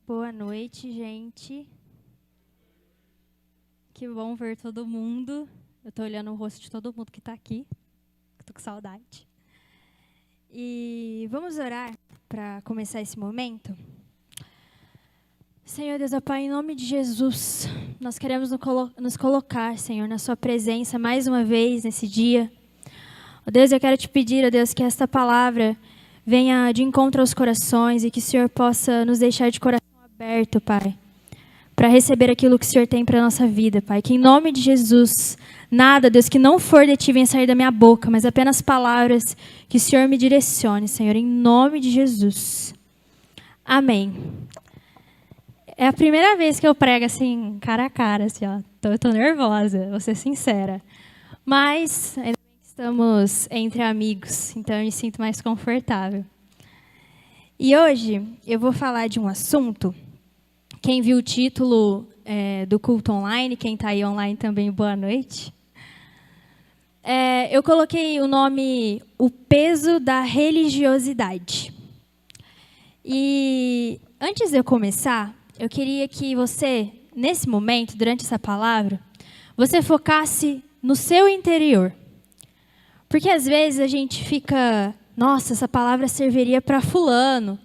Boa noite, gente. Que bom ver todo mundo. Eu estou olhando o rosto de todo mundo que está aqui. Estou com saudade. E vamos orar para começar esse momento? Senhor Deus, ó Pai, em nome de Jesus, nós queremos nos colocar, Senhor, na sua presença mais uma vez nesse dia. Ó Deus, eu quero te pedir, ó Deus, que esta palavra venha de encontro aos corações e que o Senhor possa nos deixar de coração aberto, Pai, para receber aquilo que o Senhor tem para a nossa vida, Pai. Que em nome de Jesus, nada, Deus, que não for de Ti venha sair da minha boca, mas apenas palavras que o Senhor me direcione, Senhor, em nome de Jesus. Amém. É a primeira vez que eu prego assim, cara a cara, assim, ó. Eu tô nervosa, vou ser sincera. Mas ainda bem que estamos entre amigos, então eu me sinto mais confortável. E hoje eu vou falar de um assunto. Quem viu o título do culto online, quem está aí online também, boa noite. Eu coloquei o nome O Peso da Religiosidade. E antes de eu começar, eu queria que você, nesse momento, durante essa palavra, você focasse no seu interior. Porque às vezes a gente fica, nossa, essa palavra serviria para fulano,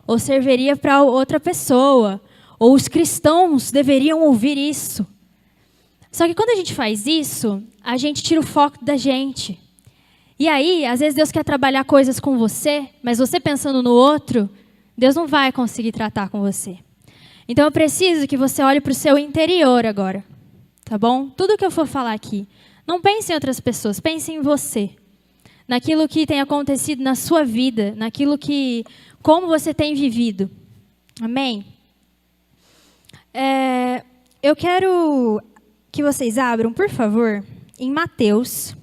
ou serviria para outra pessoa, ou os cristãos deveriam ouvir isso. Só que quando a gente faz isso, a gente tira o foco da gente. E aí, às vezes Deus quer trabalhar coisas com você, mas você pensando no outro, Deus não vai conseguir tratar com você. Então eu preciso que você olhe para o seu interior agora, tá bom? Tudo que eu for falar aqui, não pense em outras pessoas, pense em você. Naquilo que tem acontecido na sua vida, como você tem vivido. Amém? Eu quero que vocês abram, por favor, em Mateus.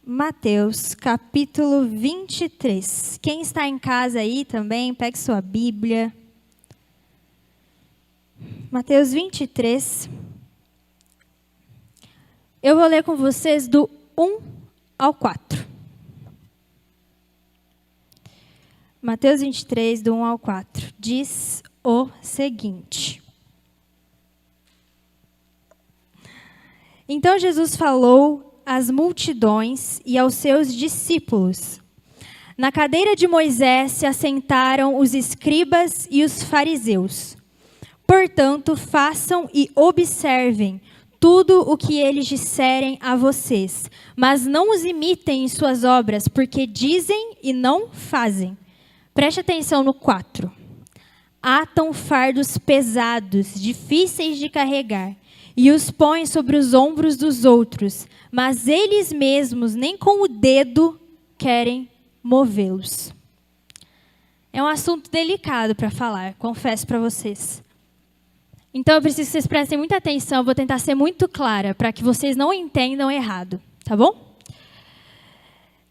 Mateus, capítulo 23. Quem está em casa aí também, pegue sua Bíblia. Mateus 23. Eu vou ler com vocês do 1 ao 4. Mateus 23, do 1 ao 4, diz o seguinte. Então Jesus falou às multidões e aos seus discípulos. Na cadeira de Moisés se assentaram os escribas e os fariseus. Portanto, façam e observem tudo o que eles disserem a vocês, mas não os imitem em suas obras, porque dizem e não fazem. Preste atenção no 4. Atam fardos pesados, difíceis de carregar, e os põem sobre os ombros dos outros, mas eles mesmos nem com o dedo querem movê-los. É um assunto delicado para falar, confesso para vocês. Então eu preciso que vocês prestem muita atenção, eu vou tentar ser muito clara, para que vocês não entendam errado, tá bom?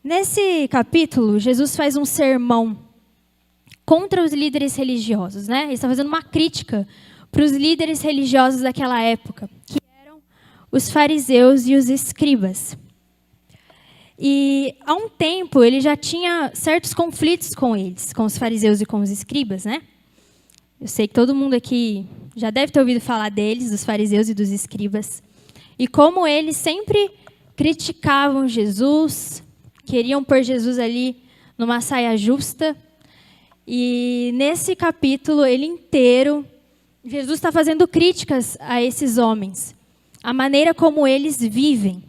Nesse capítulo, Jesus faz um sermão contra os líderes religiosos, né? Ele está fazendo uma crítica para os líderes religiosos daquela época, que eram os fariseus e os escribas. E há um tempo ele já tinha certos conflitos com eles, com os fariseus e com os escribas, né? Eu sei que todo mundo aqui já deve ter ouvido falar deles, dos fariseus e dos escribas, e como eles sempre criticavam Jesus, queriam pôr Jesus ali numa saia justa. E nesse capítulo, ele inteiro, Jesus está fazendo críticas a esses homens, a maneira como eles vivem.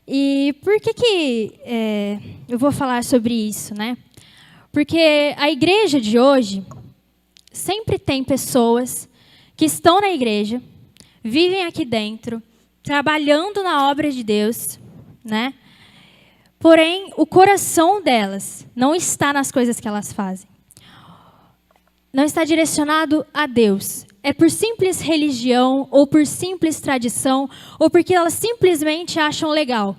E por que eu vou falar sobre isso, né? Porque a igreja de hoje sempre tem pessoas que estão na igreja, vivem aqui dentro, trabalhando na obra de Deus, né? Porém, o coração delas não está nas coisas que elas fazem. Não está direcionado a Deus. É por simples religião, ou por simples tradição, ou porque elas simplesmente acham legal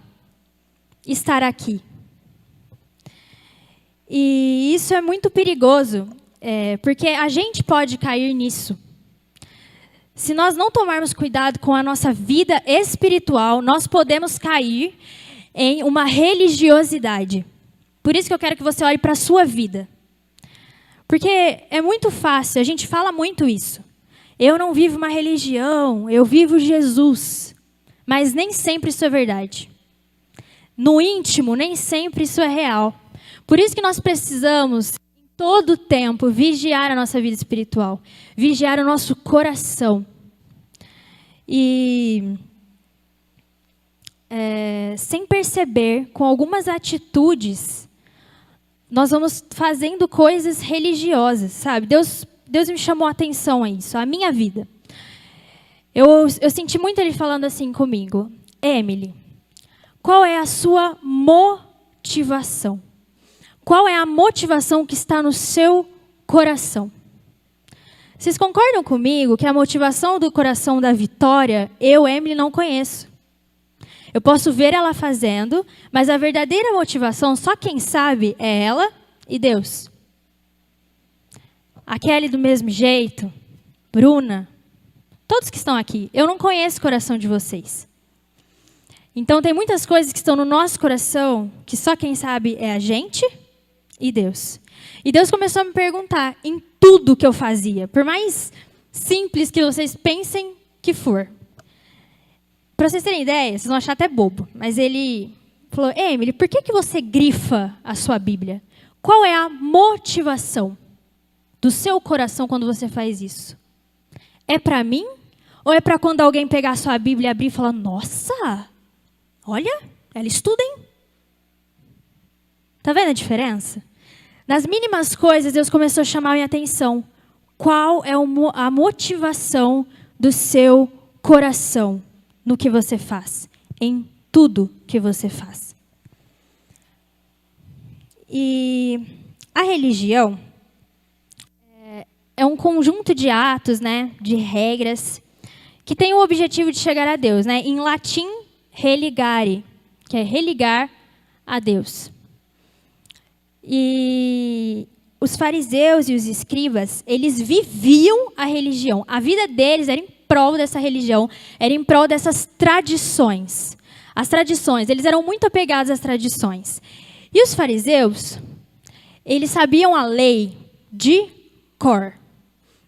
estar aqui. E isso é muito perigoso, porque a gente pode cair nisso. Se nós não tomarmos cuidado com a nossa vida espiritual, nós podemos cair em uma religiosidade. Por isso que eu quero que você olhe para a sua vida. Porque é muito fácil, a gente fala muito isso. Eu não vivo uma religião, eu vivo Jesus. Mas nem sempre isso é verdade. No íntimo, nem sempre isso é real. Por isso que nós precisamos, em todo o tempo, vigiar a nossa vida espiritual. Vigiar o nosso coração. E sem perceber, com algumas atitudes, nós vamos fazendo coisas religiosas, sabe? Deus me chamou a atenção a isso, a minha vida. Eu senti muito ele falando assim comigo. Emily, qual é a sua motivação? Qual é a motivação que está no seu coração? Vocês concordam comigo que a motivação do coração da Vitória, eu, Emily, não conheço? Eu posso ver ela fazendo, mas a verdadeira motivação, só quem sabe é ela e Deus. A Kelly do mesmo jeito, Bruna, todos que estão aqui, eu não conheço o coração de vocês. Então tem muitas coisas que estão no nosso coração, que só quem sabe é a gente e Deus. E Deus começou a me perguntar em tudo que eu fazia, por mais simples que vocês pensem que for. Para vocês terem ideia, vocês vão achar até bobo, mas ele falou, Emily, por que você grifa a sua Bíblia? Qual é a motivação do seu coração quando você faz isso? É para mim? Ou é para quando alguém pegar a sua Bíblia, abrir e falar, nossa, olha, ela estuda, hein? Tá vendo a diferença? Nas mínimas coisas, Deus começou a chamar a minha atenção. Qual é a motivação do seu coração no que você faz? Em tudo que você faz. E a religião é um conjunto de atos, né, de regras, que tem o objetivo de chegar a Deus. Né? Em latim, religare, que é religar a Deus. E os fariseus e os escribas, eles viviam a religião. A vida deles era em prol dessa religião, era em prol dessas tradições. As tradições, eles eram muito apegados às tradições. E os fariseus, eles sabiam a lei de cor.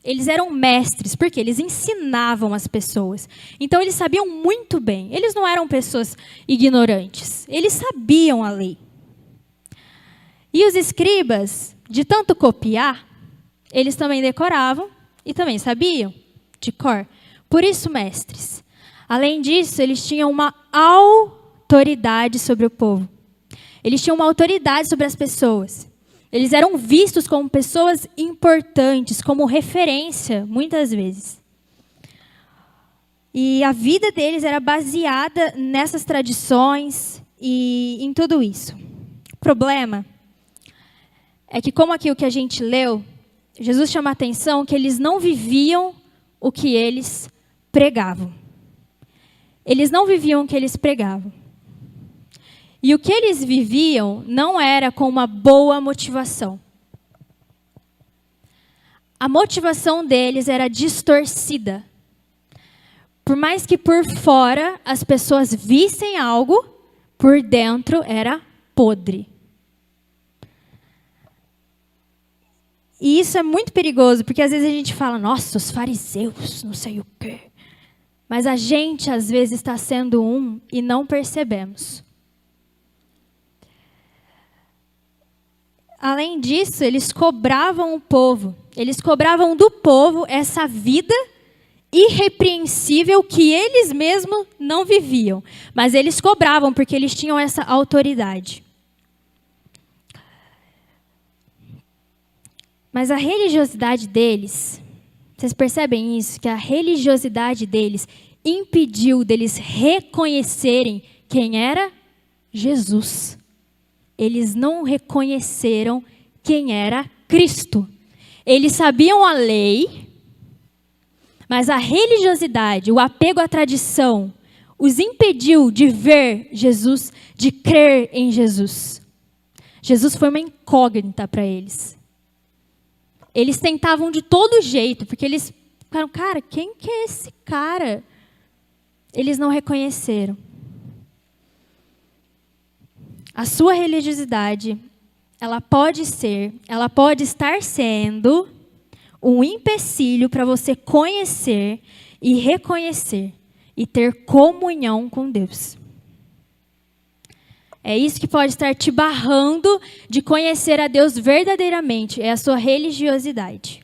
Eles eram mestres, porque eles ensinavam as pessoas. Então, eles sabiam muito bem. Eles não eram pessoas ignorantes. Eles sabiam a lei. E os escribas, de tanto copiar, eles também decoravam e também sabiam de cor. Por isso, mestres. Além disso, eles tinham uma autoridade sobre o povo. Eles tinham uma autoridade sobre as pessoas. Eles eram vistos como pessoas importantes, como referência, muitas vezes. E a vida deles era baseada nessas tradições e em tudo isso. O problema é que, como aqui o que a gente leu, Jesus chama a atenção que eles não viviam o que eles pregavam. Eles não viviam o que eles pregavam. E o que eles viviam não era com uma boa motivação. A motivação deles era distorcida. Por mais que por fora as pessoas vissem algo, por dentro era podre. E isso é muito perigoso, porque às vezes a gente fala, nossa, os fariseus, não sei o quê. Mas a gente, às vezes, está sendo um e não percebemos. Além disso, eles cobravam o povo. Eles cobravam do povo essa vida irrepreensível que eles mesmos não viviam. Mas eles cobravam porque eles tinham essa autoridade. Mas a religiosidade deles, vocês percebem isso? Que a religiosidade deles impediu deles reconhecerem quem era Jesus. Eles não reconheceram quem era Cristo. Eles sabiam a lei, mas a religiosidade, o apego à tradição, os impediu de ver Jesus, de crer em Jesus. Jesus foi uma incógnita para eles. Eles tentavam de todo jeito, porque eles ficaram, cara, quem que é esse cara? Eles não reconheceram. A sua religiosidade ela pode estar sendo um empecilho para você conhecer e reconhecer e ter comunhão com Deus. É isso que pode estar te barrando de conhecer a Deus verdadeiramente, é a sua religiosidade.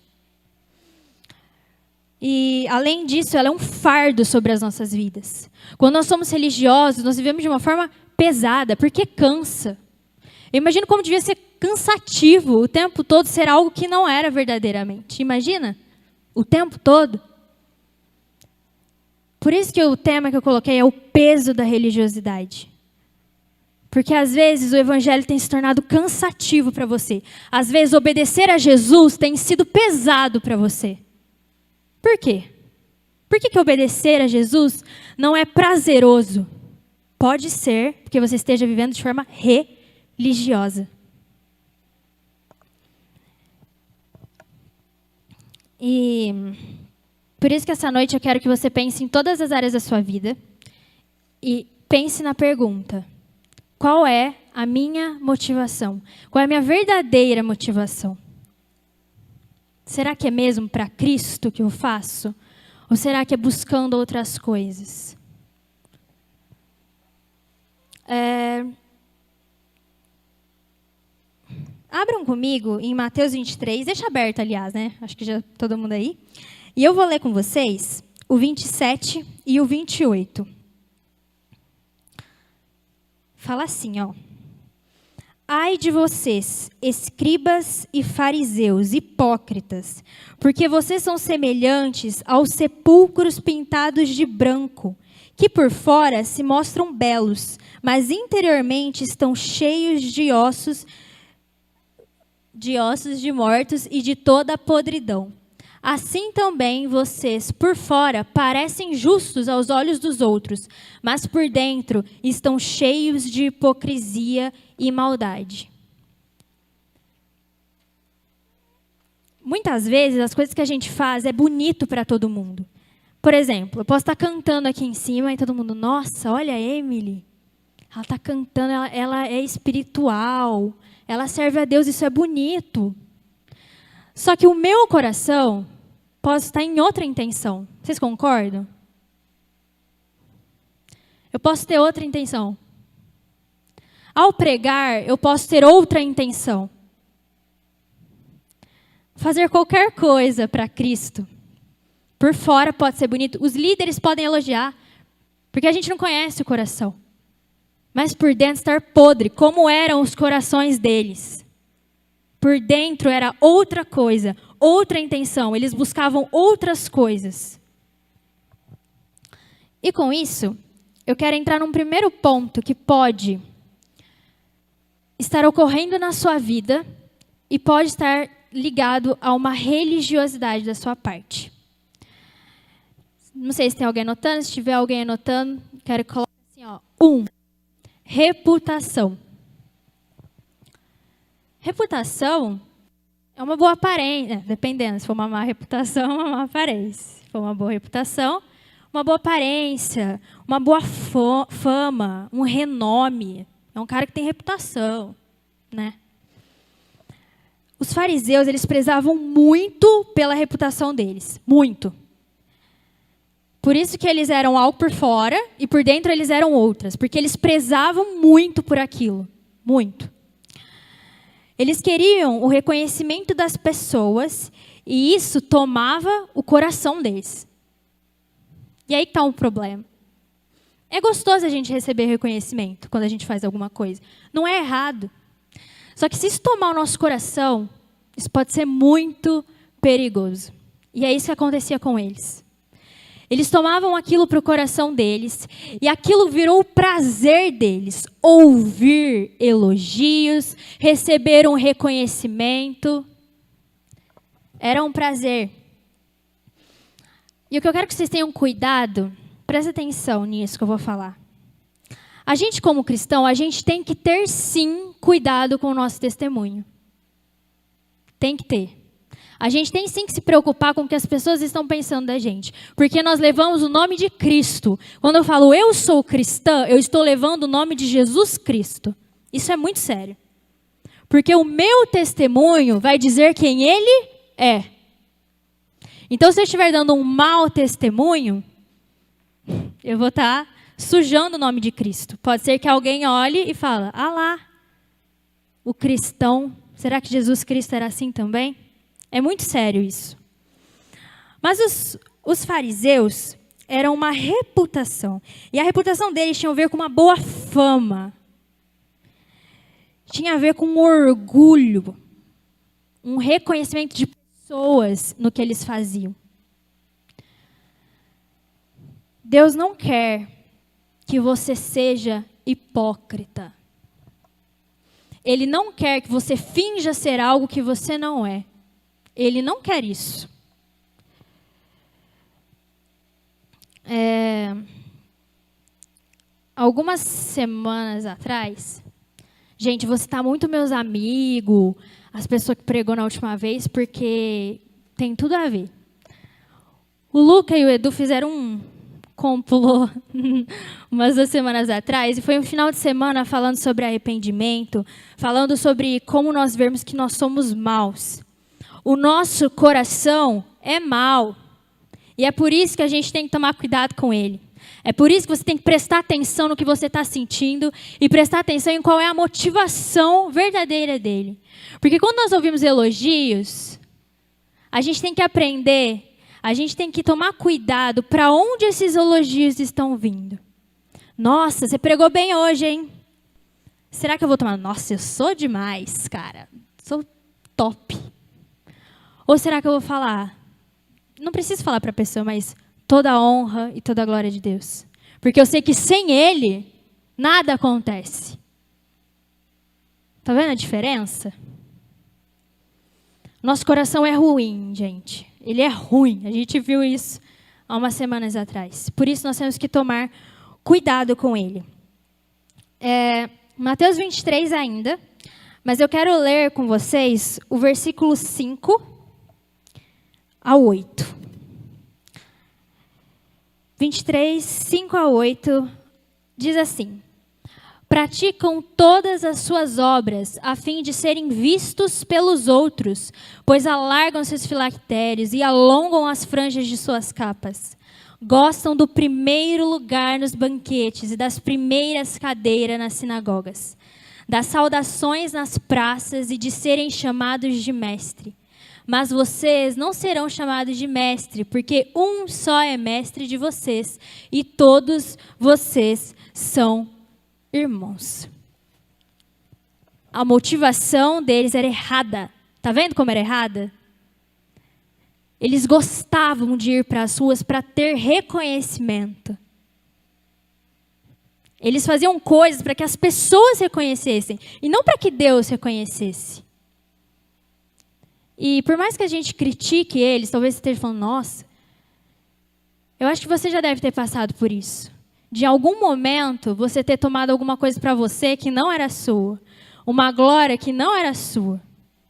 E, além disso, ela é um fardo sobre as nossas vidas. Quando nós somos religiosos, nós vivemos de uma forma pesada, porque cansa. Eu imagino como devia ser cansativo o tempo todo ser algo que não era verdadeiramente. Imagina? O tempo todo. Por isso que o tema que eu coloquei é o peso da religiosidade. Porque, às vezes, o evangelho tem se tornado cansativo para você. Às vezes, obedecer a Jesus tem sido pesado para você. Por quê? Por que obedecer a Jesus não é prazeroso? Pode ser porque você esteja vivendo de forma religiosa. E por isso que essa noite eu quero que você pense em todas as áreas da sua vida e pense na pergunta: qual é a minha motivação? Qual é a minha verdadeira motivação? Será que é mesmo para Cristo que eu faço? Ou será que é buscando outras coisas? Abram comigo em Mateus 23, deixa aberto, aliás, né? Acho que já todo mundo aí. E eu vou ler com vocês o 27 e o 28. Fala assim, ó. Ai de vocês, escribas e fariseus, hipócritas, porque vocês são semelhantes aos sepulcros pintados de branco, que por fora se mostram belos, mas interiormente estão cheios de ossos de mortos e de toda a podridão. Assim também vocês, por fora, parecem justos aos olhos dos outros, mas por dentro estão cheios de hipocrisia e maldade. Muitas vezes, as coisas que a gente faz é bonito para todo mundo. Por exemplo, eu posso estar cantando aqui em cima e todo mundo, nossa, olha a Emily. Ela está cantando, ela é espiritual, ela serve a Deus, isso é bonito. Só que o meu coração pode estar em outra intenção. Vocês concordam? Eu posso ter outra intenção. Ao pregar, eu posso ter outra intenção. Fazer qualquer coisa para Cristo. Por fora pode ser bonito. Os líderes podem elogiar, porque a gente não conhece o coração. Mas por dentro estar podre, como eram os corações deles. Por dentro era outra coisa, outra intenção. Eles buscavam outras coisas. E com isso, eu quero entrar num primeiro ponto que pode estar ocorrendo na sua vida e pode estar ligado a uma religiosidade da sua parte. Não sei se tem alguém anotando. Se tiver alguém anotando, quero que coloque assim, ó. 1. Reputação. Reputação é uma boa aparência, dependendo, se for uma má reputação, uma má aparência. Se for uma boa reputação, uma boa aparência, uma boa fama, um renome. É um cara que tem reputação, né? Os fariseus, eles prezavam muito pela reputação deles, muito. Por isso que eles eram algo por fora e por dentro eles eram outras, porque eles prezavam muito por aquilo, muito. Eles queriam o reconhecimento das pessoas e isso tomava o coração deles. E aí que está um problema. É gostoso a gente receber reconhecimento quando a gente faz alguma coisa. Não é errado. Só que se isso tomar o nosso coração, isso pode ser muito perigoso. E é isso que acontecia com eles. Eles tomavam aquilo para o coração deles e aquilo virou o prazer deles. Ouvir elogios, receber um reconhecimento. Era um prazer. E o que eu quero que vocês tenham cuidado, presta atenção nisso que eu vou falar. A gente, como cristão, a gente tem que ter, sim, cuidado com o nosso testemunho. Tem que ter. A gente tem, sim, que se preocupar com o que as pessoas estão pensando da gente. Porque nós levamos o nome de Cristo. Quando eu falo, eu sou cristã, eu estou levando o nome de Jesus Cristo. Isso é muito sério. Porque o meu testemunho vai dizer quem ele é. Então, se eu estiver dando um mau testemunho, eu vou estar sujando o nome de Cristo. Pode ser que alguém olhe e fale, ah lá, o cristão, será que Jesus Cristo era assim também? É muito sério isso. Mas os fariseus eram uma reputação. E a reputação deles tinha a ver com uma boa fama. Tinha a ver com um orgulho, um reconhecimento de pessoas no que eles faziam. Deus não quer que você seja hipócrita. Ele não quer que você finja ser algo que você não é. Ele não quer isso. Algumas semanas atrás, gente, você está muito meus amigos, as pessoas que pregou na última vez, porque tem tudo a ver. O Luca e o Edu fizeram um complô umas 2 semanas atrás, e foi um final de semana falando sobre arrependimento, falando sobre como nós vemos que nós somos maus. O nosso coração é mau, e é por isso que a gente tem que tomar cuidado com ele. É por isso que você tem que prestar atenção no que você está sentindo e prestar atenção em qual é a motivação verdadeira dele. Porque quando nós ouvimos elogios, a gente tem que aprender, a gente tem que tomar cuidado para onde esses elogios estão vindo. Nossa, você pregou bem hoje, hein? Será que eu vou tomar? Nossa, eu sou demais, cara. Sou top. Ou será que eu vou falar? Não preciso falar para a pessoa, mas toda a honra e toda a glória de Deus. Porque eu sei que sem Ele, nada acontece. Está vendo a diferença? Nosso coração é ruim, gente. Ele é ruim. A gente viu isso há umas semanas atrás. Por isso nós temos que tomar cuidado com ele. Mateus 23 ainda. Mas eu quero ler com vocês o versículo 5 ao 8. 23, 5 a 8, diz assim: praticam todas as suas obras a fim de serem vistos pelos outros, pois alargam seus filactérios e alongam as franjas de suas capas. Gostam do primeiro lugar nos banquetes e das primeiras cadeiras nas sinagogas, das saudações nas praças e de serem chamados de mestre. Mas vocês não serão chamados de mestre, porque um só é mestre de vocês, e todos vocês são irmãos. A motivação deles era errada. Está vendo como era errada? Eles gostavam de ir para as ruas para ter reconhecimento. Eles faziam coisas para que as pessoas reconhecessem, e não para que Deus reconhecesse. E por mais que a gente critique eles, talvez você esteja falando, nossa, eu acho que você já deve ter passado por isso. De algum momento, você ter tomado alguma coisa para você que não era sua. Uma glória que não era sua.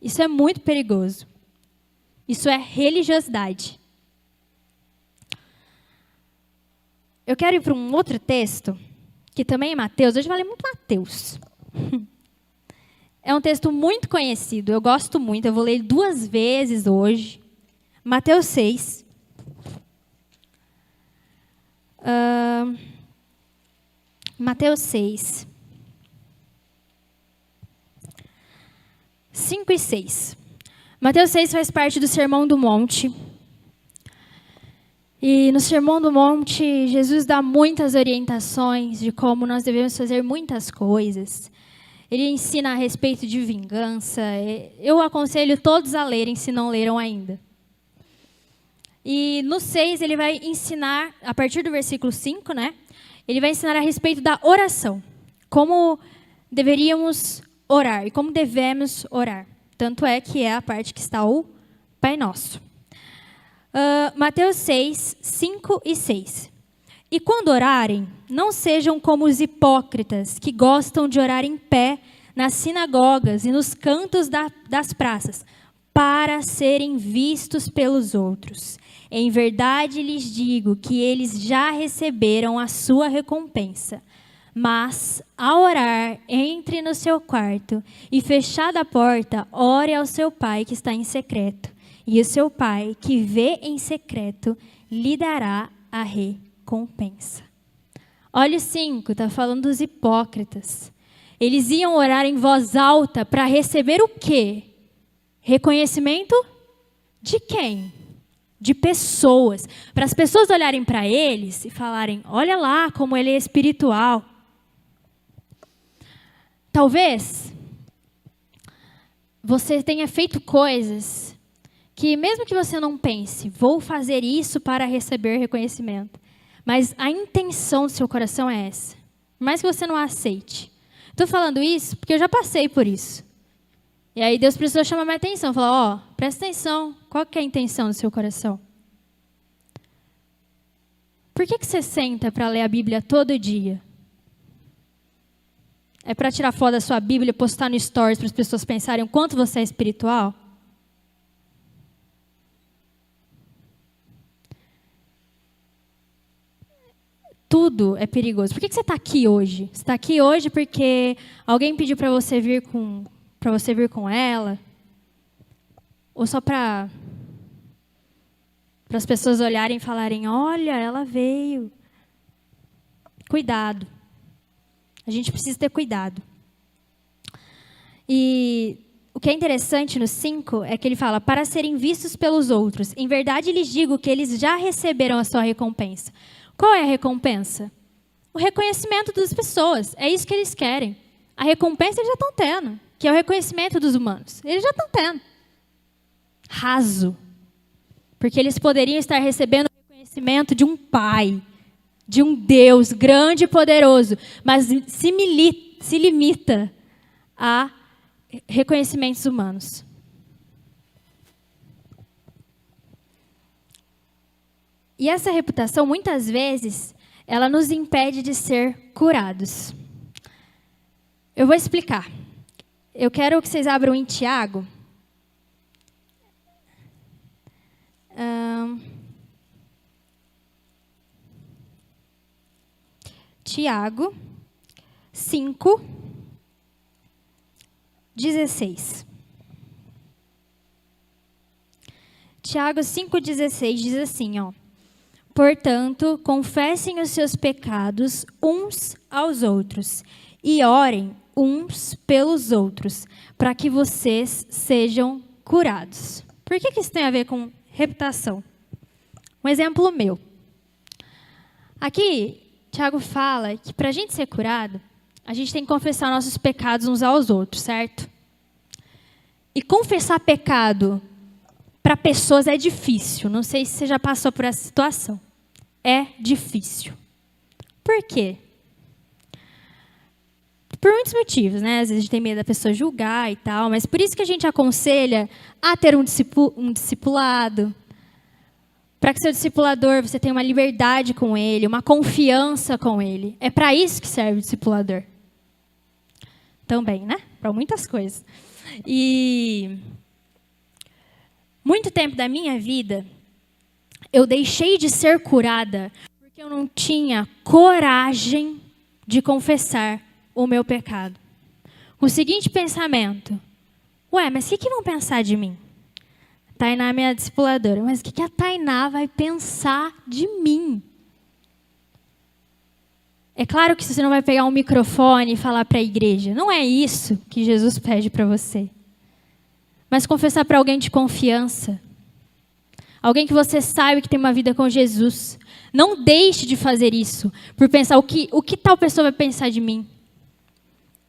Isso é muito perigoso. Isso é religiosidade. Eu quero ir para um outro texto, que também é Mateus. Hoje vai ler muito Mateus. É um texto muito conhecido, eu gosto muito, eu vou ler 2 vezes hoje. Mateus 6. Mateus 6. 5 e 6. Mateus 6 faz parte do Sermão do Monte. E no Sermão do Monte, Jesus dá muitas orientações de como nós devemos fazer muitas coisas. Ele ensina a respeito de vingança. Eu aconselho todos a lerem, se não leram ainda. E no 6, ele vai ensinar, a partir do versículo 5, né? Ele vai ensinar a respeito da oração. Como deveríamos orar e como devemos orar. Tanto é que é a parte que está o Pai Nosso. Mateus 6, 5 e 6. E quando orarem, não sejam como os hipócritas, que gostam de orar em pé nas sinagogas e nos cantos das praças, para serem vistos pelos outros. Em verdade lhes digo que eles já receberam a sua recompensa. Mas, ao orar, entre no seu quarto e, fechada a porta, ore ao seu pai que está em secreto. E o seu pai, que vê em secreto, lhe dará a recompensa. Olha o 5, está falando dos hipócritas. Eles iam orar em voz alta para receber o quê? Reconhecimento de quem? De pessoas. Para as pessoas olharem para eles e falarem, olha lá como ele é espiritual. Talvez você tenha feito coisas que, mesmo que você não pense, vou fazer isso para receber reconhecimento, mas a intenção do seu coração é essa. Por mais que você não a aceite. Estou falando isso porque eu já passei por isso. E aí Deus precisou chamar minha atenção. Falar, presta atenção. Qual que é a intenção do seu coração? Por que você senta para ler a Bíblia todo dia? É para tirar foto da sua Bíblia e postar no Stories para as pessoas pensarem o quanto você é espiritual? Tudo é perigoso. Por que você está aqui hoje? Você está aqui hoje porque alguém pediu para você vir com ela? Ou só para as pessoas olharem e falarem, olha, ela veio. Cuidado. A gente precisa ter cuidado. E o que é interessante no 5 é que ele fala, para serem vistos pelos outros. Em verdade lhes digo que eles já receberam a sua recompensa. Qual é a recompensa? O reconhecimento das pessoas. É isso que eles querem. A recompensa eles já estão tendo, que é o reconhecimento dos humanos. Eles já estão tendo. Raso. Porque eles poderiam estar recebendo o reconhecimento de um pai, de um Deus grande e poderoso, mas se limita a reconhecimentos humanos. E essa reputação, muitas vezes, ela nos impede de ser curados. Eu vou explicar. Eu quero que vocês abram em Tiago. Tiago 5, 16. Tiago 5,16 diz assim, portanto, confessem os seus pecados uns aos outros e orem uns pelos outros, para que vocês sejam curados. Por que isso tem a ver com reputação? Um exemplo meu. Aqui, Tiago fala que para a gente ser curado, a gente tem que confessar nossos pecados uns aos outros, certo? E confessar pecado para pessoas é difícil. Não sei se você já passou por essa situação. É difícil. Por quê? Por muitos motivos, né? Às vezes a gente tem medo da pessoa julgar e tal, mas por isso que a gente aconselha a ter um discipulado, para que seu discipulador, você tenha uma liberdade com ele, uma confiança com ele. É para isso que serve o discipulador. Também, né? Para muitas coisas. E muito tempo da minha vida, eu deixei de ser curada porque eu não tinha coragem de confessar o meu pecado. Com o seguinte pensamento, mas o que vão pensar de mim? Tainá é minha discipuladora, mas o que a Tainá vai pensar de mim? É claro que você não vai pegar um microfone e falar para a igreja. Não é isso que Jesus pede para você. Mas confessar para alguém de confiança. Alguém que você sabe que tem uma vida com Jesus. Não deixe de fazer isso por pensar o que tal pessoa vai pensar de mim.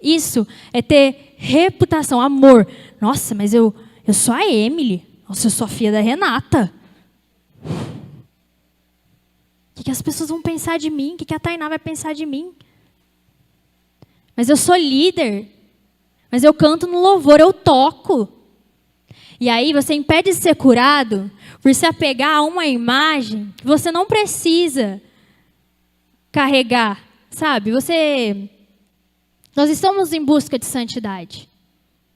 Isso é ter reputação, amor. Nossa, mas eu sou a Emily. Nossa, eu sou a filha da Renata. O que as pessoas vão pensar de mim? O que a Tainá vai pensar de mim? Mas eu sou líder. Mas eu canto no louvor, eu toco. E aí você impede de ser curado por se apegar a uma imagem que você não precisa carregar. Sabe? Nós estamos em busca de santidade.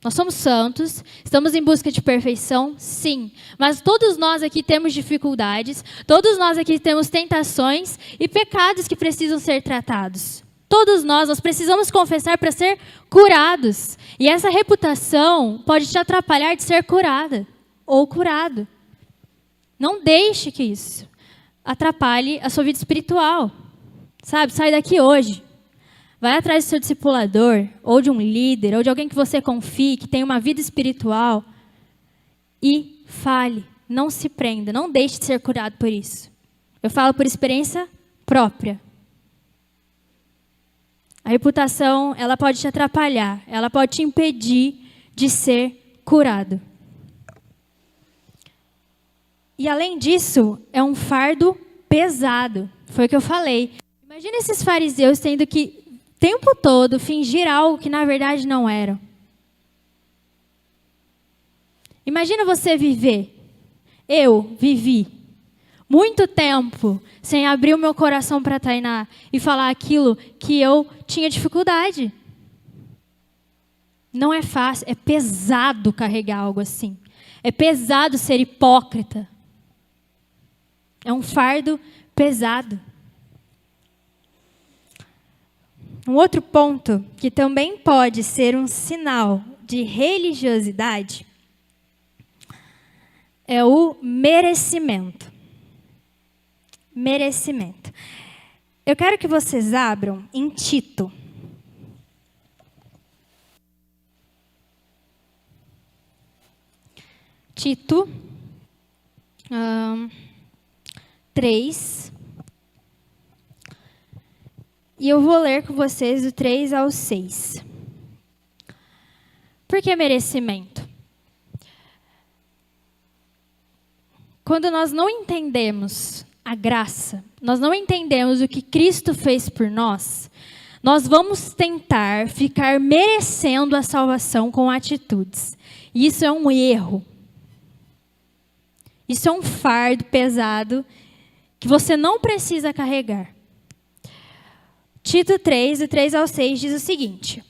Nós somos santos, estamos em busca de perfeição, sim. Mas todos nós aqui temos dificuldades, todos nós aqui temos tentações e pecados que precisam ser tratados. Todos nós precisamos confessar para ser curados. E essa reputação pode te atrapalhar de ser curada ou curado. Não deixe que isso atrapalhe a sua vida espiritual. Sabe, sai daqui hoje. Vai atrás do seu discipulador, ou de um líder, ou de alguém que você confie, que tem uma vida espiritual, e fale. Não se prenda, não deixe de ser curado por isso. Eu falo por experiência própria. A reputação, ela pode te atrapalhar, ela pode te impedir de ser curado. E além disso, é um fardo pesado. Foi o que eu falei. Imagina esses fariseus tendo que, o tempo todo, fingir algo que na verdade não eram. Imagina você viver. Eu vivi muito tempo sem abrir o meu coração para Tainá e falar aquilo que eu tinha dificuldade. Não é fácil, é pesado carregar algo assim. É pesado ser hipócrita. É um fardo pesado. Um outro ponto que também pode ser um sinal de religiosidade é o merecimento. Merecimento. Eu quero que vocês abram em Tito. Tito 3. E eu vou ler com vocês do 3 ao 6. Por que merecimento? Quando nós não entendemos a graça, nós não entendemos o que Cristo fez por nós, nós vamos tentar ficar merecendo a salvação com atitudes. E isso é um erro. Isso é um fardo pesado que você não precisa carregar. Tito 3, do 3 ao 6, diz o seguinte: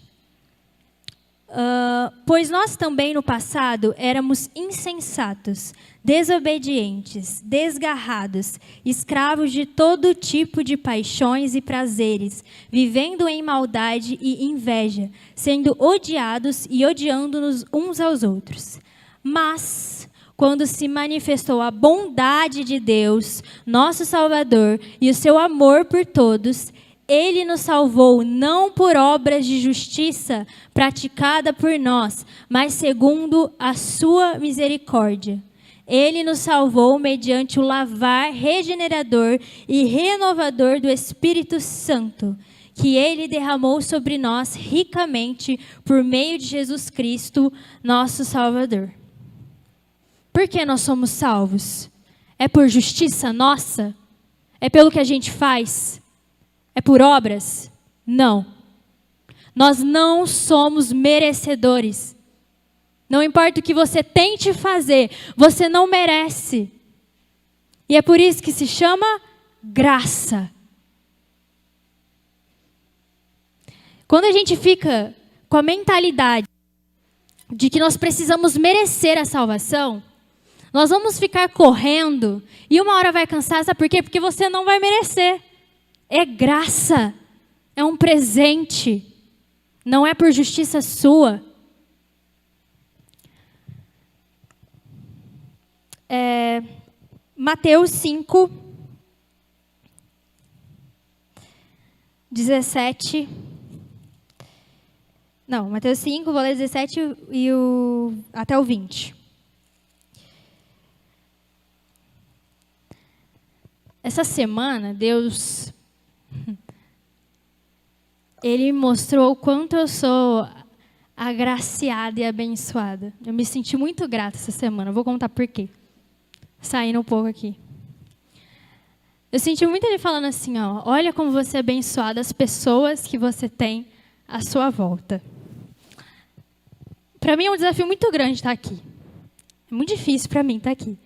pois nós também no passado éramos insensatos, desobedientes, desgarrados, escravos de todo tipo de paixões e prazeres, vivendo em maldade e inveja, sendo odiados e odiando-nos uns aos outros. Mas, quando se manifestou a bondade de Deus, nosso Salvador, e o seu amor por todos, Ele nos salvou não por obras de justiça praticada por nós, mas segundo a sua misericórdia. Ele nos salvou mediante o lavar regenerador e renovador do Espírito Santo, que Ele derramou sobre nós ricamente por meio de Jesus Cristo, nosso Salvador. Por que nós somos salvos? É por justiça nossa? É pelo que a gente faz? É por obras? Não. Nós não somos merecedores. Não importa o que você tente fazer, você não merece. E é por isso que se chama graça. Quando a gente fica com a mentalidade de que nós precisamos merecer a salvação, nós vamos ficar correndo e uma hora vai cansar, sabe por quê? Porque você não vai merecer. É graça, é um presente, não é por justiça sua. Mateus 5, 17. Não, Mateus 5, vou ler 17 até o 20. Essa semana, Deus, Ele mostrou o quanto eu sou agraciada e abençoada. Eu me senti muito grata essa semana. Eu vou contar por quê. Saindo um pouco aqui. Eu senti muito Ele falando assim, ó, olha como você é abençoada, as pessoas que você tem à sua volta. Para mim é um desafio muito grande estar aqui. É muito difícil para mim estar aqui.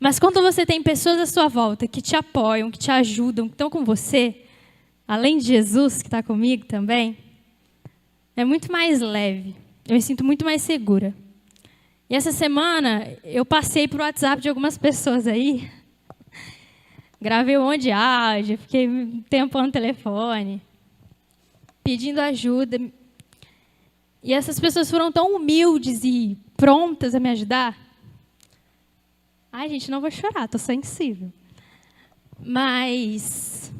Mas quando você tem pessoas à sua volta que te apoiam, que te ajudam, que estão com você, além de Jesus que está comigo também, é muito mais leve. Eu me sinto muito mais segura. E essa semana eu passei por WhatsApp de algumas pessoas aí Gravei um monte de áudio, fiquei um tempo no telefone, pedindo ajuda. E essas pessoas foram tão humildes e prontas a me ajudar. Ai, gente, não vou chorar, estou sensível. Mas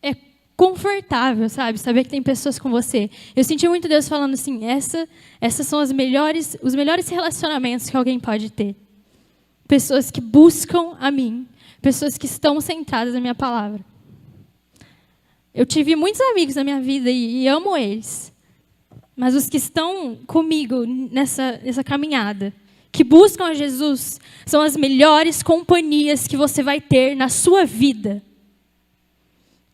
é confortável, sabe? Saber que tem pessoas com você. Eu senti muito Deus falando assim, essas são os melhores relacionamentos que alguém pode ter. Pessoas que buscam a mim, pessoas que estão centradas na minha palavra. Eu tive muitos amigos na minha vida e amo eles. Mas os que estão comigo nessa caminhada, que buscam a Jesus, são as melhores companhias que você vai ter na sua vida.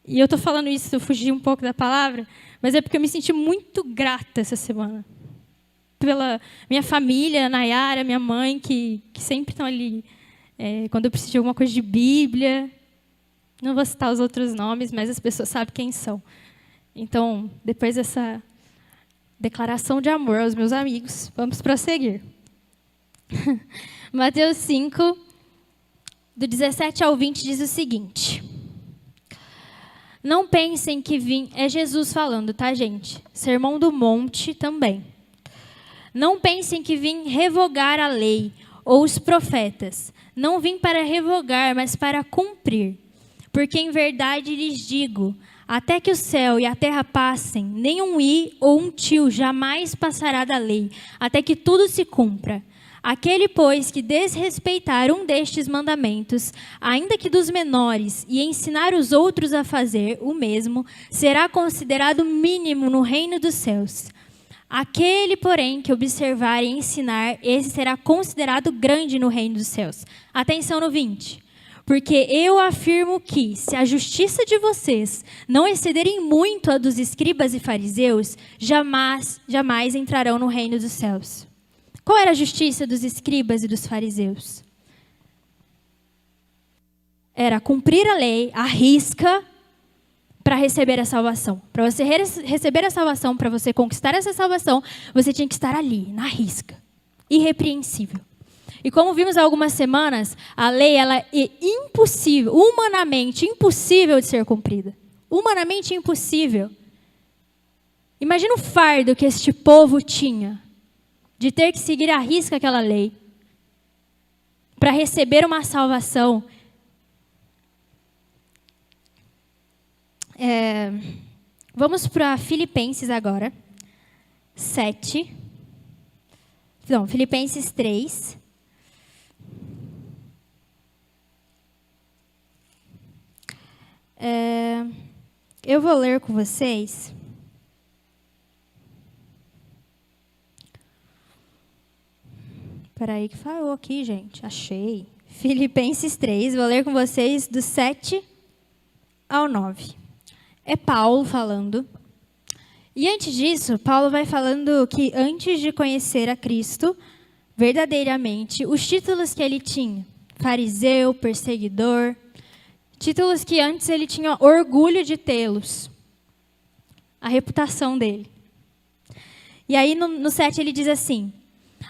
E eu estou falando isso, eu fugi um pouco da palavra, mas é porque eu me senti muito grata essa semana. Pela minha família, Nayara, minha mãe, que sempre estão ali quando eu preciso de alguma coisa de Bíblia. Não vou citar os outros nomes, mas as pessoas sabem quem são. Então, depois dessa declaração de amor aos meus amigos, vamos prosseguir. Mateus 5, do 17 ao 20, diz o seguinte. Não pensem que vim... É Jesus falando, tá, gente? Sermão do Monte também. Não pensem que vim revogar a lei ou os profetas. Não vim para revogar, mas para cumprir. Porque em verdade lhes digo, até que o céu e a terra passem, nem um i ou um tio jamais passará da lei, até que tudo se cumpra. Aquele, pois, que desrespeitar um destes mandamentos, ainda que dos menores, e ensinar os outros a fazer o mesmo, será considerado mínimo no reino dos céus. Aquele, porém, que observar e ensinar, esse será considerado grande no reino dos céus. Atenção no 20. Porque eu afirmo que, se a justiça de vocês não excederem muito a dos escribas e fariseus, jamais entrarão no reino dos céus. Qual era a justiça dos escribas e dos fariseus? Era cumprir a lei, à risca, para receber a salvação. Para você receber a salvação, para você conquistar essa salvação, você tinha que estar ali, na risca, irrepreensível. E como vimos há algumas semanas, a lei ela é impossível, humanamente impossível de ser cumprida. Humanamente impossível. Imagina o fardo que este povo tinha de ter que seguir à risca aquela lei para receber uma salvação. Vamos para Filipenses agora. 7. Não, Filipenses 3. Eu vou ler com vocês. Espera aí que falou aqui, gente. Achei. Filipenses 3, vou ler com vocês do 7 ao 9. É Paulo falando. E antes disso, Paulo vai falando que antes de conhecer a Cristo, verdadeiramente, os títulos que ele tinha, fariseu, perseguidor, títulos que antes ele tinha orgulho de tê-los, a reputação dele. E aí no 7 ele diz assim,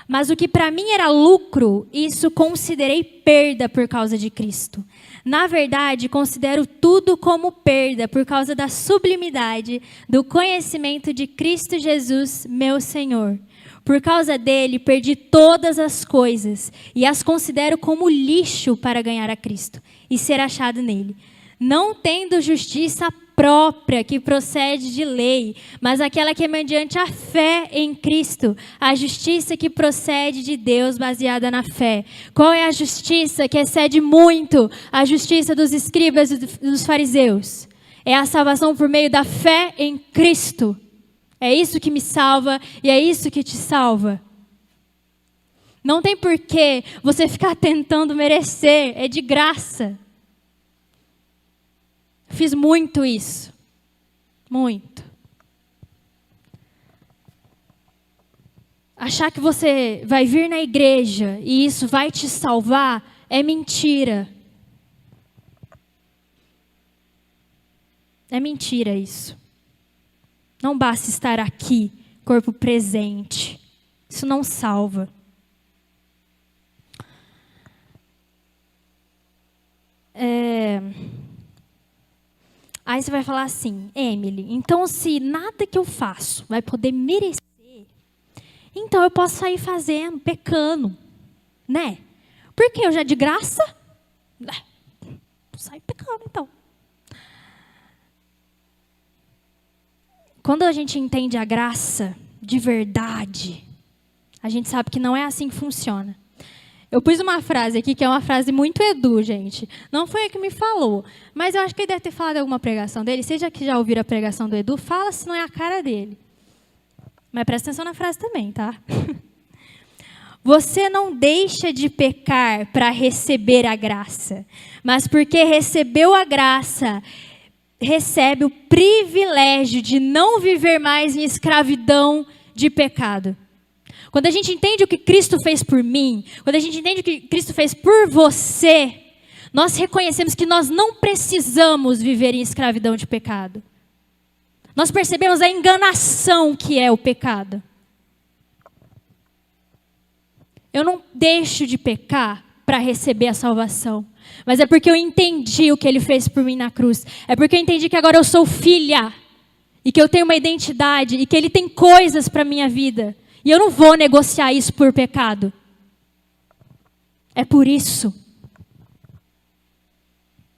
mas o que para mim era lucro, isso considerei perda por causa de Cristo. Na verdade, considero tudo como perda por causa da sublimidade do conhecimento de Cristo Jesus, meu Senhor. Por causa dele, perdi todas as coisas e as considero como lixo para ganhar a Cristo e ser achado nele. Não tendo justiça própria que procede de lei, mas aquela que é mediante a fé em Cristo, a justiça que procede de Deus baseada na fé. Qual é a justiça que excede muito a justiça dos escribas e dos fariseus? É a salvação por meio da fé em Cristo. É isso que me salva e é isso que te salva. Não tem porquê você ficar tentando merecer, é de graça. Fiz muito isso. Muito. Achar que você vai vir na igreja e isso vai te salvar é mentira. É mentira isso. Não basta estar aqui, corpo presente. Isso não salva. Aí você vai falar assim, Emily, então se nada que eu faço vai poder merecer, então eu posso sair fazendo, pecando, né? Porque eu já de graça, sai pecando então. Quando a gente entende a graça de verdade, a gente sabe que não é assim que funciona. Eu pus uma frase aqui que é uma frase muito Edu, gente. Não foi ele que me falou, mas eu acho que ele deve ter falado em alguma pregação dele. Seja que já ouviram a pregação do Edu, fala se não é a cara dele. Mas presta atenção na frase também, tá? Você não deixa de pecar para receber a graça, mas porque recebeu a graça, recebe o privilégio de não viver mais em escravidão de pecado. Quando a gente entende o que Cristo fez por mim, quando a gente entende o que Cristo fez por você, nós reconhecemos que nós não precisamos viver em escravidão de pecado. Nós percebemos a enganação que é o pecado. Eu não deixo de pecar para receber a salvação, mas é porque eu entendi o que Ele fez por mim na cruz. É porque eu entendi que agora eu sou filha, e que eu tenho uma identidade, e que Ele tem coisas para a minha vida. E eu não vou negociar isso por pecado. É por isso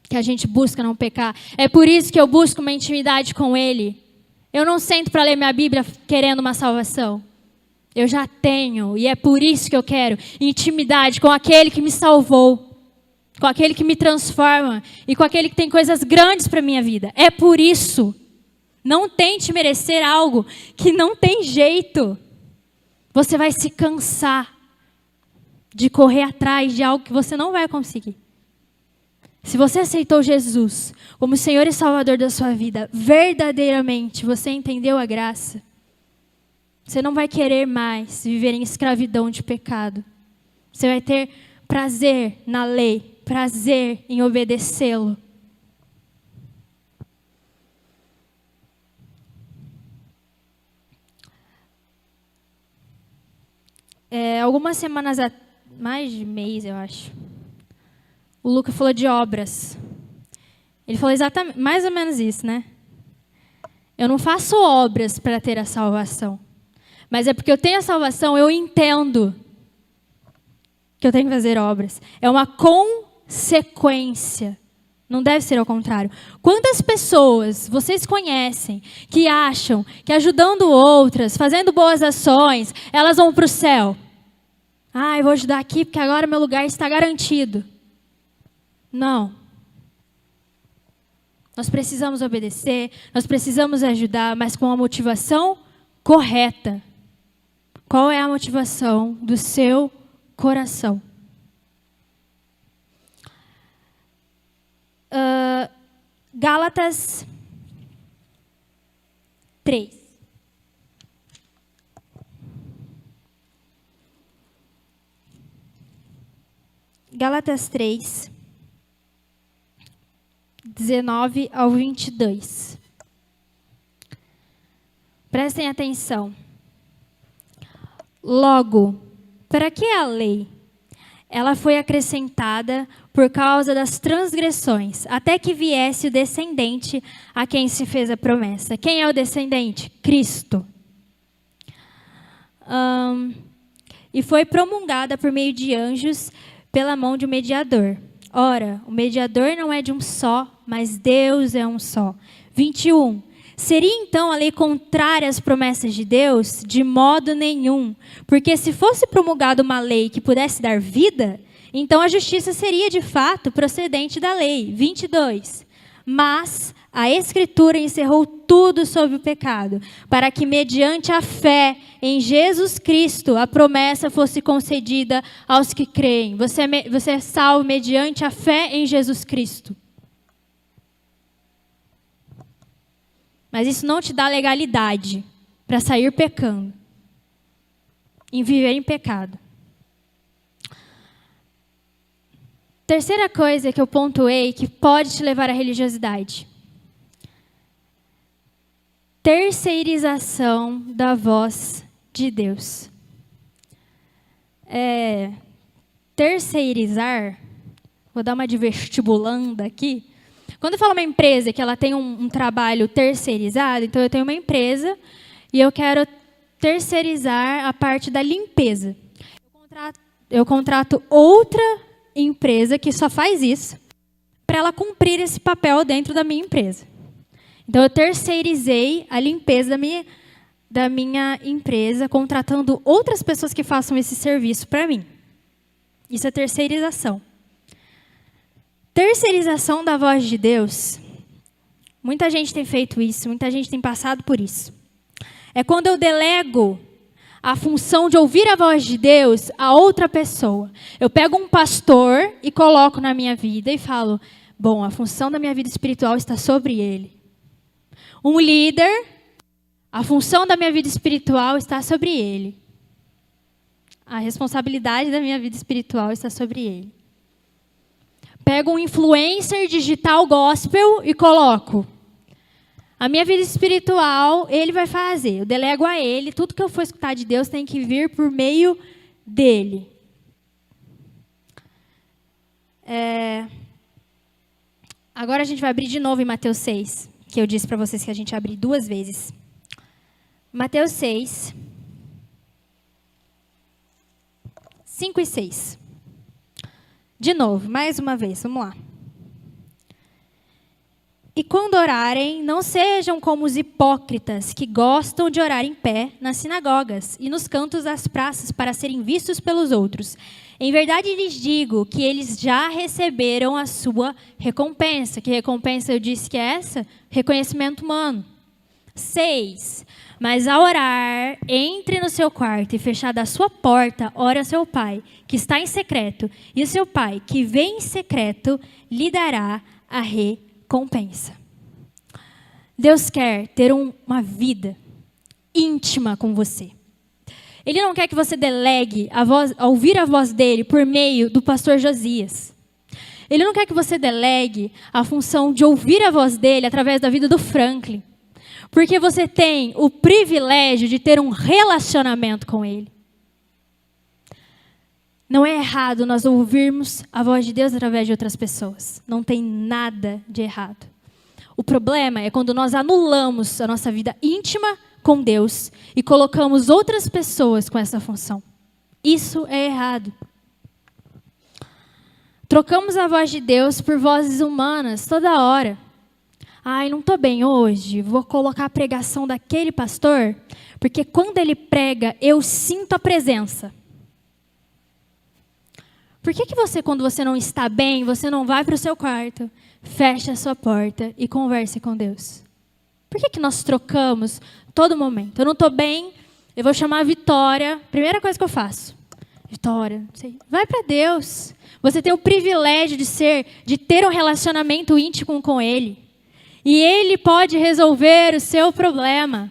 que a gente busca não pecar. É por isso que eu busco uma intimidade com Ele. Eu não sento para ler minha Bíblia querendo uma salvação. Eu já tenho, e é por isso que eu quero intimidade com aquele que me salvou, com aquele que me transforma e com aquele que tem coisas grandes para a minha vida. É por isso. Não tente merecer algo que não tem jeito. Você vai se cansar de correr atrás de algo que você não vai conseguir. Se você aceitou Jesus como Senhor e Salvador da sua vida, verdadeiramente você entendeu a graça, você não vai querer mais viver em escravidão de pecado. Você vai ter prazer na lei, prazer em obedecê-lo. Algumas semanas, mais de mês, eu acho, o Luca falou de obras. Ele falou exatamente, mais ou menos isso, né? Eu não faço obras para ter a salvação. Mas é porque eu tenho a salvação, eu entendo que eu tenho que fazer obras. É uma consequência. Não deve ser ao contrário. Quantas pessoas vocês conhecem que acham que ajudando outras, fazendo boas ações, elas vão para o céu? Eu vou ajudar aqui porque agora meu lugar está garantido. Não. Nós precisamos obedecer, nós precisamos ajudar, mas com a motivação correta. Qual é a motivação do seu coração? Gálatas 3. Gálatas 3, 19 ao 22. Prestem atenção. Logo, para que a lei? Ela foi acrescentada por causa das transgressões, até que viesse o descendente a quem se fez a promessa. Quem é o descendente? Cristo. E foi promulgada por meio de anjos pela mão de um mediador. Ora, o mediador não é de um só, mas Deus é um só. 21. Seria então a lei contrária às promessas de Deus? De modo nenhum. Porque se fosse promulgada uma lei que pudesse dar vida, então a justiça seria de fato procedente da lei. 22. Mas a Escritura encerrou tudo sobre o pecado, para que mediante a fé em Jesus Cristo a promessa fosse concedida aos que creem. Você é salvo mediante a fé em Jesus Cristo. Mas isso não te dá legalidade para sair pecando, em viver em pecado. Terceira coisa que eu pontuei que pode te levar à religiosidade. Terceirização da voz de Deus. Terceirizar, Vou dar uma de vestibulanda aqui. Quando eu falo uma empresa que ela tem um trabalho terceirizado, então eu tenho uma empresa e eu quero terceirizar a parte da limpeza. Eu contrato outra empresa que só faz isso para ela cumprir esse papel dentro da minha empresa. Então, eu terceirizei a limpeza da minha empresa, contratando outras pessoas que façam esse serviço para mim. Isso é terceirização. Terceirização da voz de Deus. Muita gente tem feito isso, muita gente tem passado por isso. É quando eu delego a função de ouvir a voz de Deus a outra pessoa. Eu pego um pastor e coloco na minha vida e falo, bom, a função da minha vida espiritual está sobre ele. Um líder, a função da minha vida espiritual está sobre ele. A responsabilidade da minha vida espiritual está sobre ele. Pego um influencer digital gospel e coloco. A minha vida espiritual, ele vai fazer. Eu delego a ele. Tudo que eu for escutar de Deus tem que vir por meio dele. Agora a gente vai abrir de novo em Mateus 6, que eu disse para vocês que a gente abre 2 vezes. Mateus 6, 5 e 6. De novo, mais uma vez, vamos lá. E quando orarem, não sejam como os hipócritas que gostam de orar em pé nas sinagogas e nos cantos das praças para serem vistos pelos outros. Em verdade lhes digo que eles já receberam a sua recompensa. Que recompensa eu disse que é essa? Reconhecimento humano. 6. Mas ao orar, entre no seu quarto e fechada a sua porta, ore a seu pai, que está em secreto. E o seu pai, que vem em secreto, lhe dará a recompensa. Deus quer ter uma vida íntima com você. Ele não quer que você delegue a ouvir a voz dele por meio do pastor Josias. Ele não quer que você delegue a função de ouvir a voz dele através da vida do Franklin. Porque você tem o privilégio de ter um relacionamento com ele. Não é errado nós ouvirmos a voz de Deus através de outras pessoas. Não tem nada de errado. O problema é quando nós anulamos a nossa vida íntima com Deus e colocamos outras pessoas com essa função. Isso é errado. Trocamos a voz de Deus por vozes humanas toda hora. Ai, não estou bem hoje, vou colocar a pregação daquele pastor, porque quando ele prega, eu sinto a presença. Por que você, quando você não está bem, você não vai para o seu quarto, fecha a sua porta e converse com Deus? Por que nós trocamos todo momento? Eu não estou bem, eu vou chamar a Vitória, primeira coisa que eu faço. Vitória, não sei, vai para Deus. Você tem o privilégio de ter um relacionamento íntimo com Ele. E Ele pode resolver o seu problema.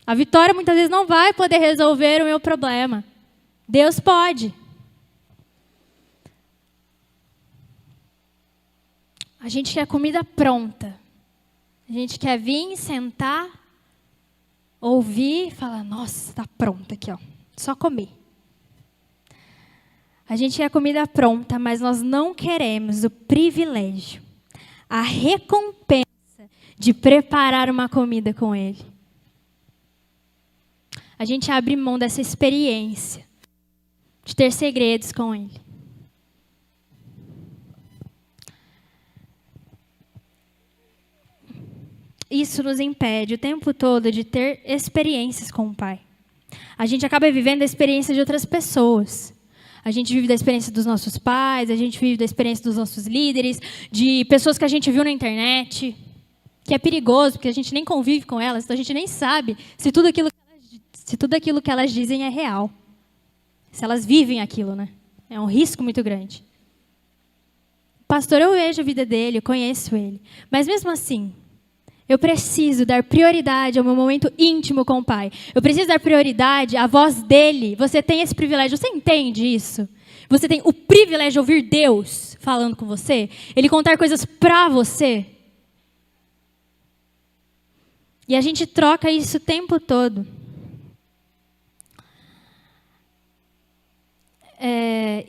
A Vitória muitas vezes não vai poder resolver o meu problema. Deus pode. A gente quer comida pronta. A gente quer vir, sentar, ouvir e falar, nossa, está pronta aqui, ó. Só comer. A gente quer comida pronta, mas nós não queremos o privilégio, a recompensa de preparar uma comida com Ele. A gente abre mão dessa experiência de ter segredos com Ele. Isso nos impede o tempo todo de ter experiências com o Pai. A gente acaba vivendo a experiência de outras pessoas. A gente vive da experiência dos nossos pais, a gente vive da experiência dos nossos líderes, de pessoas que a gente viu na internet, que é perigoso, porque a gente nem convive com elas, então a gente nem sabe se tudo aquilo que elas dizem é real. Se elas vivem aquilo, né? É um risco muito grande. Pastor, eu vejo a vida dele, eu conheço ele. Mas mesmo assim, eu preciso dar prioridade ao meu momento íntimo com o Pai. Eu preciso dar prioridade à voz dele. Você tem esse privilégio, você entende isso? Você tem o privilégio de ouvir Deus falando com você? Ele contar coisas para você? E a gente troca isso o tempo todo.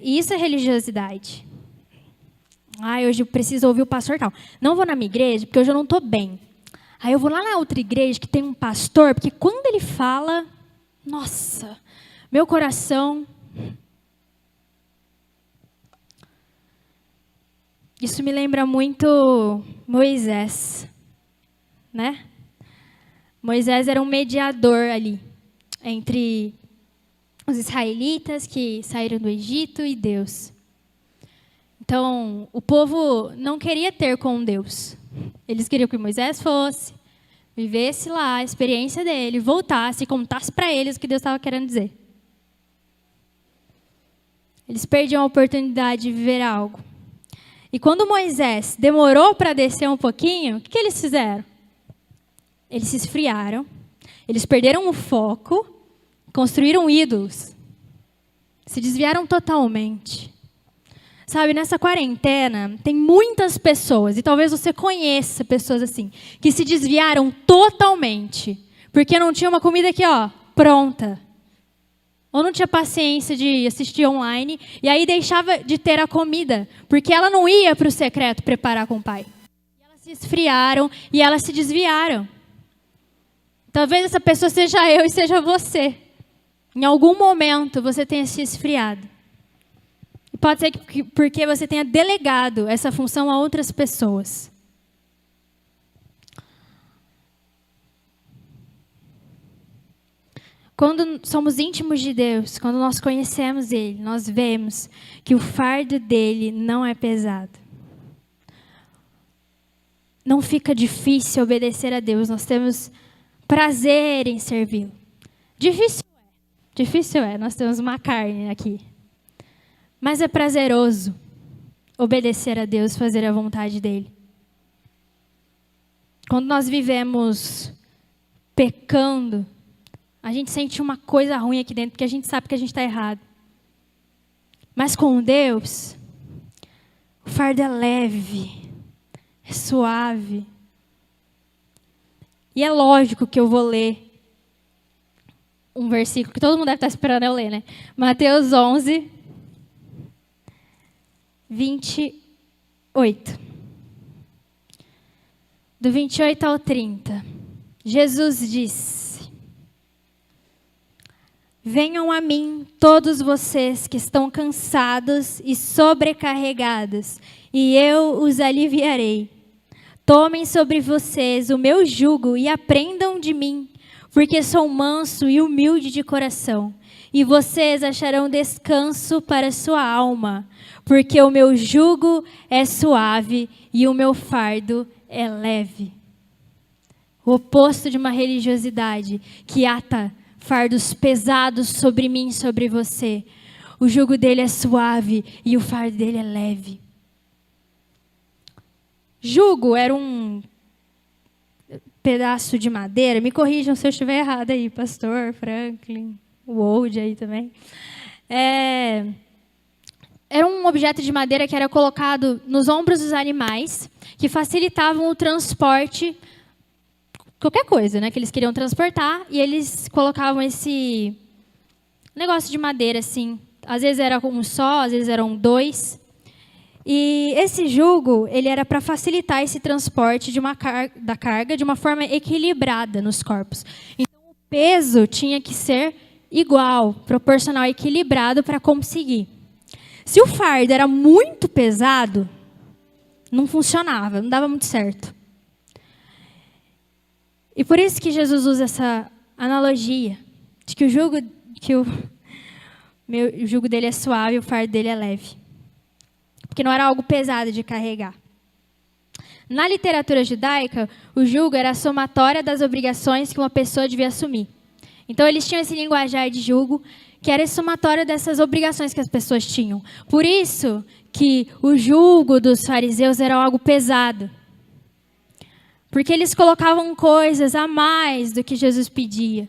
E isso é religiosidade. Hoje eu preciso ouvir o pastor tal. Não vou na minha igreja porque hoje eu não estou bem. Aí eu vou lá na outra igreja que tem um pastor, porque quando ele fala, nossa, meu coração... Isso me lembra muito Moisés, né? Moisés era um mediador ali entre os israelitas que saíram do Egito e Deus. Então, o povo não queria ter com Deus. Eles queriam que Moisés fosse, vivesse lá a experiência dele, voltasse e contasse para eles o que Deus estava querendo dizer. Eles perdiam a oportunidade de viver algo. E quando Moisés demorou para descer um pouquinho, o que eles fizeram? Eles se esfriaram, eles perderam o foco, construíram ídolos, se desviaram totalmente. Sabe, nessa quarentena, tem muitas pessoas, e talvez você conheça pessoas assim, que se desviaram totalmente, porque não tinha uma comida aqui, pronta. Ou não tinha paciência de assistir online, e aí deixava de ter a comida, porque ela não ia para o secreto preparar com o pai. E elas se esfriaram e elas se desviaram. Talvez essa pessoa seja eu e seja você. Em algum momento você tenha se esfriado. E pode ser que porque você tenha delegado essa função a outras pessoas. Quando somos íntimos de Deus, quando nós conhecemos Ele, nós vemos que o fardo dele não é pesado. Não fica difícil obedecer a Deus, nós temos prazer em servi-lo. Difícil é, nós temos uma carne aqui. Mas é prazeroso obedecer a Deus, fazer a vontade dEle. Quando nós vivemos pecando, a gente sente uma coisa ruim aqui dentro, porque a gente sabe que a gente está errado. Mas com Deus, o fardo é leve, é suave. E é lógico que eu vou ler um versículo que todo mundo deve estar esperando eu ler, né? Mateus 11, 28. Do 28 ao 30. Jesus disse: venham a mim todos vocês que estão cansados e sobrecarregados, e eu os aliviarei. Tomem sobre vocês o meu jugo e aprendam de mim, porque sou manso e humilde de coração, e vocês acharão descanso para a sua alma, porque o meu jugo é suave e o meu fardo é leve. O oposto de uma religiosidade que ata fardos pesados sobre mim e sobre você. O jugo dele é suave e o fardo dele é leve. Jugo era um pedaço de madeira. Me corrijam se eu estiver errado aí, pastor Franklin, o Old aí também. Era um objeto de madeira que era colocado nos ombros dos animais, que facilitavam o transporte, qualquer coisa, né, que eles queriam transportar, e eles colocavam esse negócio de madeira, assim. Às vezes era um só, às vezes eram dois. E esse jugo, ele era para facilitar esse transporte da carga de uma forma equilibrada nos corpos. Então, o peso tinha que ser igual, proporcional, equilibrado para conseguir. Se o fardo era muito pesado, não funcionava, não dava muito certo. E por isso que Jesus usa essa analogia de que o jugo dele é suave e o fardo dele é leve. Porque não era algo pesado de carregar. Na literatura judaica, o jugo era a somatória das obrigações que uma pessoa devia assumir. Então, eles tinham esse linguajar de jugo, que era a somatória dessas obrigações que as pessoas tinham. Por isso que o jugo dos fariseus era algo pesado. Porque eles colocavam coisas a mais do que Jesus pedia.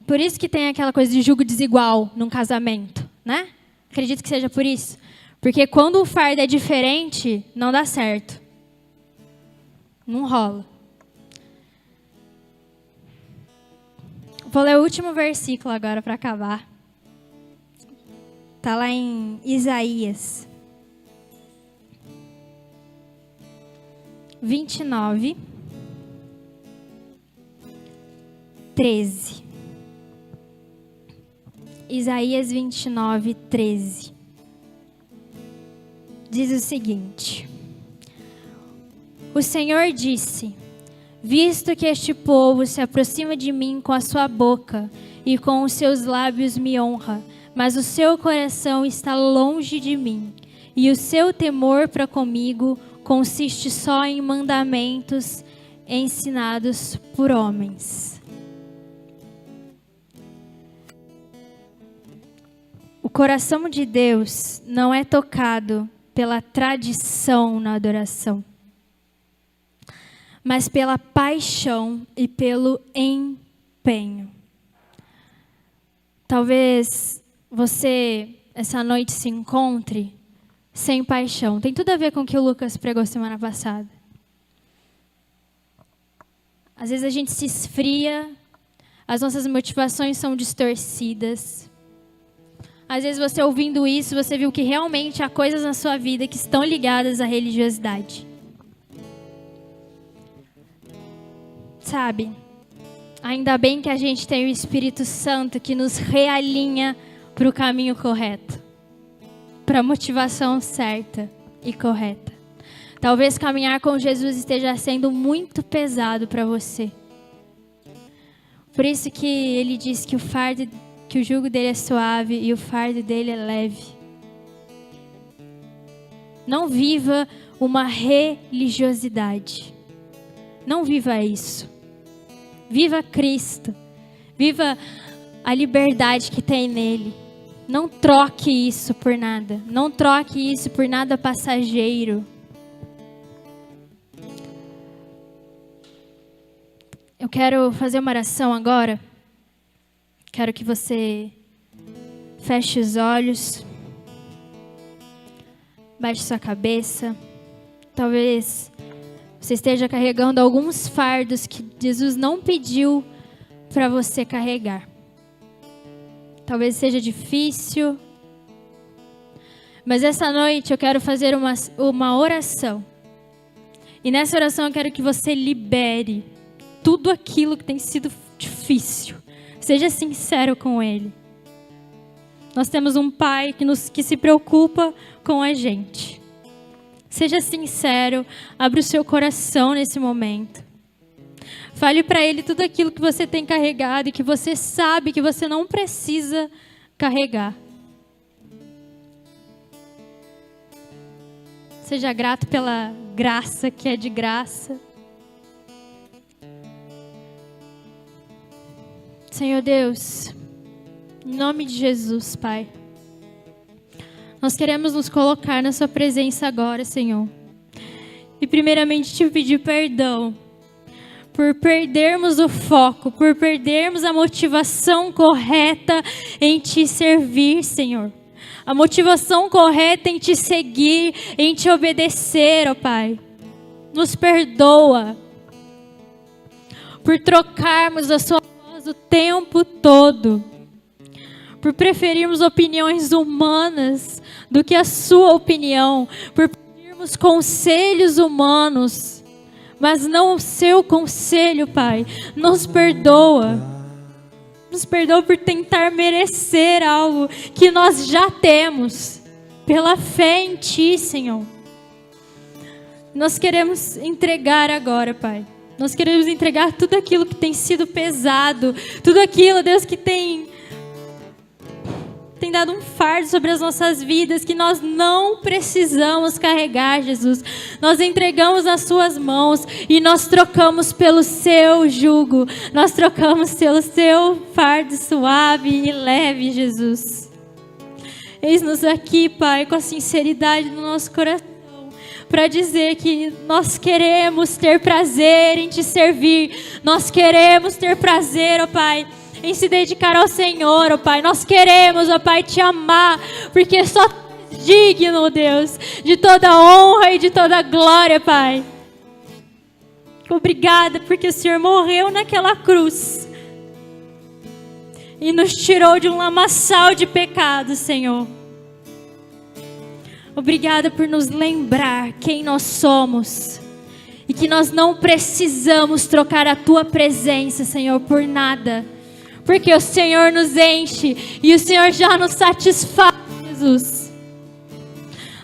Por isso que tem aquela coisa de jugo desigual num casamento, né? Acredito que seja por isso. Porque quando o fardo é diferente, não dá certo. Não rola. Vou ler o último versículo agora para acabar. está lá em Isaías 29, 13. Isaías 29, 13. Diz o seguinte: o Senhor disse: visto que este povo se aproxima de mim com a sua boca e com os seus lábios me honra, mas o seu coração está longe de mim, e o seu temor para comigo consiste só em mandamentos ensinados por homens. O coração de Deus não é tocado pela tradição na adoração, mas pela paixão e pelo empenho. Talvez você, essa noite, se encontre sem paixão. Tem tudo a ver com o que o Lucas pregou semana passada. Às vezes a gente se esfria, as nossas motivações são distorcidas. Às vezes você ouvindo isso, você viu que realmente há coisas na sua vida que estão ligadas à religiosidade. Sabe, ainda bem que a gente tem o Espírito Santo que nos realinha para o caminho correto, para a motivação certa e correta. Talvez caminhar com Jesus esteja sendo muito pesado para você. Por isso que ele diz que o jugo dele é suave e o fardo dele é leve. Não viva uma religiosidade. Não viva isso. Viva Cristo. Viva a liberdade que tem nele. Não troque isso por nada. Não troque isso por nada passageiro. Eu quero fazer uma oração agora. Quero que você feche os olhos, baixe sua cabeça. Talvez você esteja carregando alguns fardos que Jesus não pediu para você carregar. Talvez seja difícil, mas essa noite eu quero fazer uma oração. E nessa oração eu quero que você libere tudo aquilo que tem sido difícil. Seja sincero com Ele. Nós temos um Pai que se preocupa com a gente. Seja sincero, abra o seu coração nesse momento. Fale para Ele tudo aquilo que você tem carregado e que você sabe que você não precisa carregar. Seja grato pela graça que é de graça. Senhor Deus, em nome de Jesus, Pai, nós queremos nos colocar na Sua presença agora, Senhor. E primeiramente te pedir perdão por perdermos o foco, por perdermos a motivação correta em Te servir, Senhor. A motivação correta em Te seguir, em Te obedecer, ó Pai. Nos perdoa por trocarmos a Sua o tempo todo, por preferirmos opiniões humanas do que a sua opinião, por pedirmos conselhos humanos, mas não o seu conselho, Pai. Nos perdoa por tentar merecer algo que nós já temos, pela fé em Ti, Senhor. Nós queremos entregar agora, Pai. Nós queremos entregar tudo aquilo que tem sido pesado, tudo aquilo, Deus, que tem dado um fardo sobre as nossas vidas, que nós não precisamos carregar, Jesus. Nós entregamos nas Suas mãos e nós trocamos pelo Seu jugo, nós trocamos pelo Seu fardo suave e leve, Jesus. Eis-nos aqui, Pai, com a sinceridade do nosso coração, para dizer que nós queremos ter prazer em Te servir. Nós queremos ter prazer, ó Pai, em se dedicar ao Senhor, ó Pai. Nós queremos, ó Pai, Te amar, porque só Tu és digno, Deus, de toda honra e de toda glória, Pai. Obrigada, porque o Senhor morreu naquela cruz e nos tirou de um lamaçal de pecado, Senhor. Obrigada por nos lembrar quem nós somos. E que nós não precisamos trocar a Tua presença, Senhor, por nada. Porque o Senhor nos enche e o Senhor já nos satisfaz, Jesus.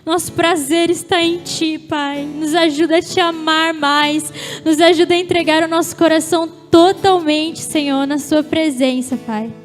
Nosso prazer está em Ti, Pai. Nos ajuda a Te amar mais. Nos ajuda a entregar o nosso coração totalmente, Senhor, na Sua presença, Pai.